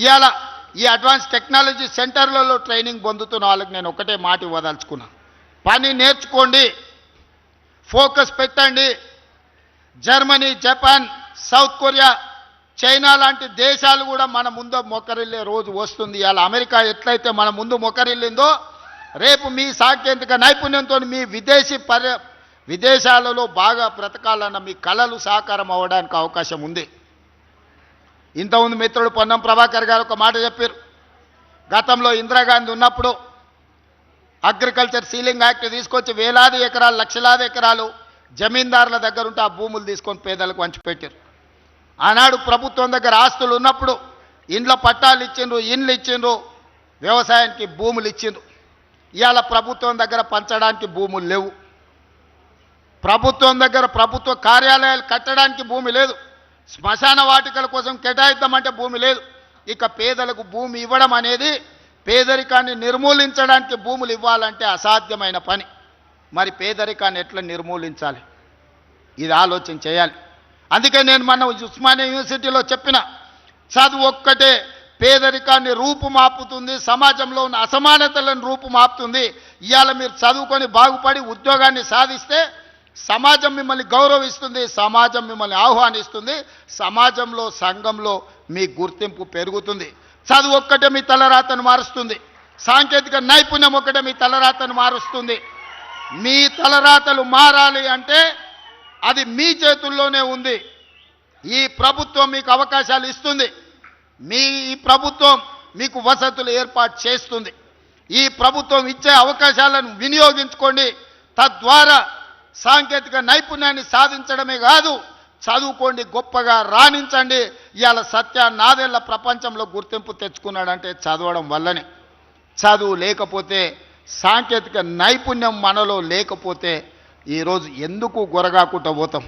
ఇవాళ ఈ advance technology సెంటర్లలో ట్రైనింగ్ పొందుతున్న వాళ్ళకి నేను ఒకటే మాట ఇవ్వదలుచుకున్నా. పని నేర్చుకోండి, ఫోకస్ పెట్టండి. Germany, Japan, south Korea, China లాంటి దేశాలు కూడా మన ముందు మొక్కరిల్లే రోజు వస్తుంది. ఇవాళ అమెరికా ఎట్లయితే మన ముందు మొక్కరిల్లిందో, రేపు మీ సాంకేతిక నైపుణ్యంతో మీ విదేశాలలో బాగా బ్రతకాలన్న మీ కళలు సాకారం అవ్వడానికి అవకాశం ఉంది. ఇంతకుముందు మిత్రుడు పొన్నం ప్రభాకర్ గారు ఒక మాట చెప్పారు. గతంలో ఇందిరాగాంధీ ఉన్నప్పుడు అగ్రికల్చర్ సీలింగ్ యాక్ట్ తీసుకొచ్చి వేలాది ఎకరాలు, లక్షలాది ఎకరాలు జమీందారుల దగ్గర ఉంటే ఆ భూములు తీసుకొని పేదలకు పంచిపెట్టారు. ఆనాడు ప్రభుత్వం దగ్గర ఆస్తులు ఉన్నప్పుడు ఇండ్ల పట్టాలు ఇచ్చిండ్రు, ఇండ్లు ఇచ్చిండ్రు, వ్యవసాయానికి భూములు ఇచ్చిండ్రు. ఇవాళ ప్రభుత్వం దగ్గర పంచడానికి భూములు లేవు. ప్రభుత్వం దగ్గర ప్రభుత్వ కార్యాలయాలు కట్టడానికి భూమి లేదు. శ్మశాన వాటికల కోసం కేటాయిద్దామంటే భూమి లేదు. ఇక పేదలకు భూమి ఇవ్వడం అనేది, పేదరికాన్ని నిర్మూలించడానికి భూములు ఇవ్వాలంటే అసాధ్యమైన పని. మరి పేదరికాన్ని ఎట్లా నిర్మూలించాలి, ఇది ఆలోచన చేయాలి. అందుకే నేను మన ఉస్మానియా యూనివర్సిటీలో చెప్పిన, చదువు ఒక్కటే పేదరికాన్ని రూపుమాపుతుంది, సమాజంలో ఉన్న అసమానతలను రూపుమాపుతుంది. ఇవాళ మీరు చదువుకొని బాగుపడి ఉద్యోగాన్ని సాధిస్తే సమాజం మిమ్మల్ని గౌరవిస్తుంది, సమాజం మిమ్మల్ని ఆహ్వానిస్తుంది, సమాజంలో, సంఘంలో మీ గుర్తింపు పెరుగుతుంది. చదువు ఒక్కటే మీ తలరాతను మారుస్తుంది. సాంకేతిక నైపుణ్యం ఒక్కటే మీ తలరాతను మారుస్తుంది. మీ తలరాతలు మారాలి అంటే అది మీ చేతుల్లోనే ఉంది. ఈ ప్రభుత్వం మీకు అవకాశాలు ఇస్తుంది. ఈ ప్రభుత్వం మీకు వసతులు ఏర్పాటు చేస్తుంది. ఈ ప్రభుత్వం ఇచ్చే అవకాశాలను వినియోగించుకోండి. తద్వారా సాంకేతిక నైపుణ్యాన్ని సాధించడమే కాదు, చదువుకోండి, గొప్పగా రాణించండి. ఇవాళ సత్య నాదేళ్ల ప్రపంచంలో గుర్తింపు తెచ్చుకున్నాడంటే చదవడం వల్లనే. చదువు లేకపోతే, సాంకేతిక నైపుణ్యం మనలో లేకపోతే ఈరోజు ఎందుకు గొరగాకుండా పోతాం?